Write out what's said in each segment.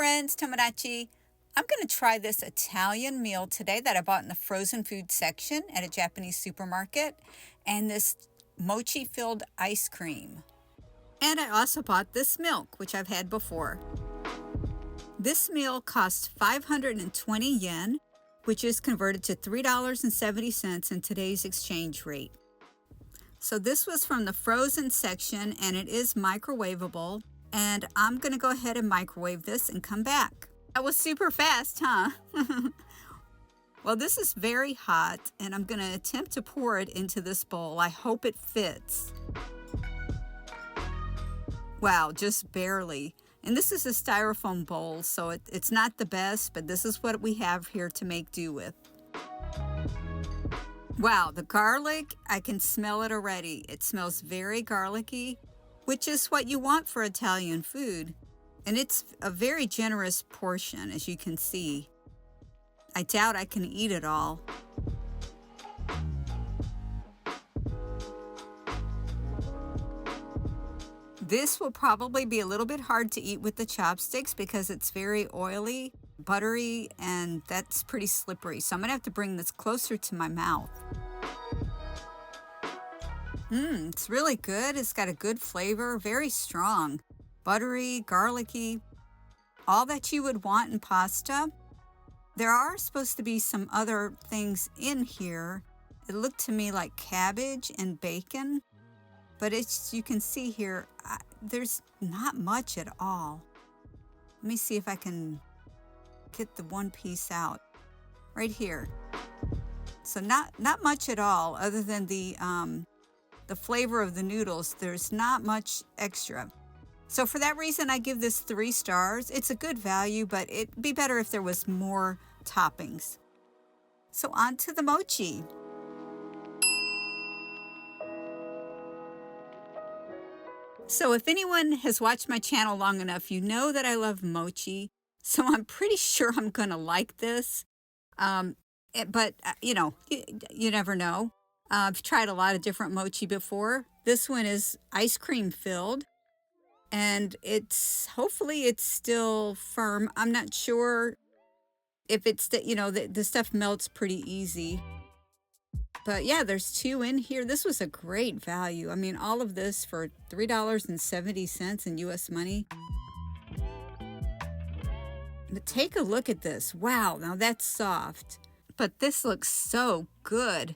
friends, Tomodachi. I'm going to try this Italian meal today that I bought in the frozen food section at a Japanese supermarket, and this mochi-filled ice cream. And I also bought this milk, which I've had before. This meal cost 520 yen, which is converted to $3.70 in today's exchange rate. So this was from the frozen section, and it is microwavable. And I'm going to go ahead and microwave this and come back. That was super fast, huh? Well, this is very hot, and I'm going to attempt to pour it into this bowl. I hope it fits. Wow, just barely. And this is a styrofoam bowl, so it's not the best, but this is what we have here to make do with. Wow, the garlic, I can smell it already. It smells very garlicky, which is what you want for Italian food. And it's a very generous portion, as you can see. I doubt I can eat it all. This will probably be a little bit hard to eat with the chopsticks because it's very oily, buttery, and that's pretty slippery. So I'm gonna have to bring this closer to my mouth. It's really good. It's got a good flavor, very strong. Buttery, garlicky, all that you would want in pasta. There are supposed to be some other things in here. It looked to me like cabbage and bacon, but you can see here, there's not much at all. Let me see if I can get the one piece out right here. So not much at all, other than the flavor of the noodles. There's not much extra. So for that reason, I give this 3 stars. It's a good value, but it'd be better if there was more toppings. So on to the mochi. So if anyone has watched my channel long enough, you know that I love mochi. So I'm pretty sure I'm going to like this. But, you know, you never know. I've tried a lot of different mochi before. This one is ice cream filled. And hopefully it's still firm. I'm not sure if it's, the stuff melts pretty easy. But yeah, there's 2 in here. This was a great value. I mean, all of this for $3.70 in US money. But take a look at this. Wow, now that's soft. But this looks so good.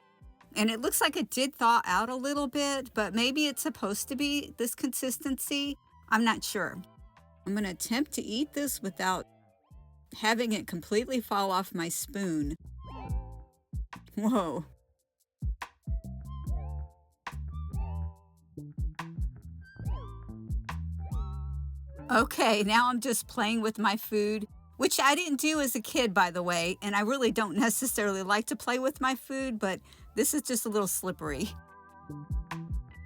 And it looks like it did thaw out a little bit, but maybe it's supposed to be this consistency. I'm not sure. I'm going to attempt to eat this without having it completely fall off my spoon. Whoa. Okay, now I'm just playing with my food, which I didn't do as a kid, by the way, and I really don't necessarily like to play with my food, but this is just a little slippery.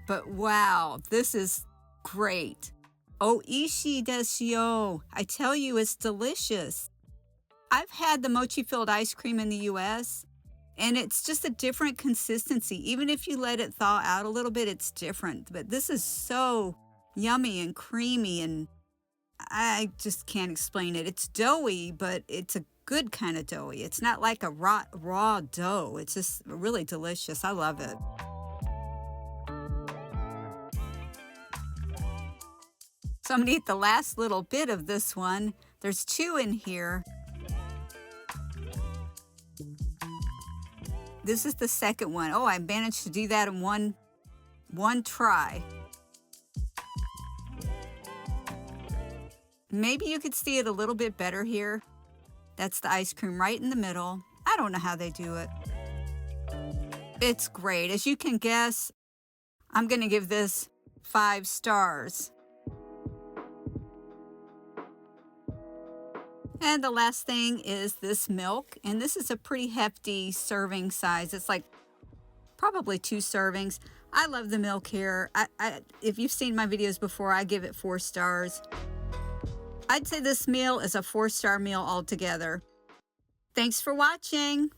But wow, this is great. Oishii desu yo. I tell you, it's delicious. I've had the mochi-filled ice cream in the US, and it's just a different consistency. Even if you let it thaw out a little bit, it's different. But this is so yummy and creamy, and I just can't explain it. It's doughy, but it's a good kind of doughy. It's not like a raw dough. It's just really delicious. I love it. So I'm going to eat the last little bit of this one. There's 2 in here. This is the second one. Oh, I managed to do that in one try. Maybe you could see it a little bit better here. That's the ice cream right in the middle. I don't know how they do it. It's great. As you can guess, I'm going to give this 5 stars. And the last thing is this milk. And this is a pretty hefty serving size. It's like probably 2 servings. I love the milk here. If you've seen my videos before, I give it 4 stars. I'd say this meal is a 4-star meal altogether. Thanks for watching.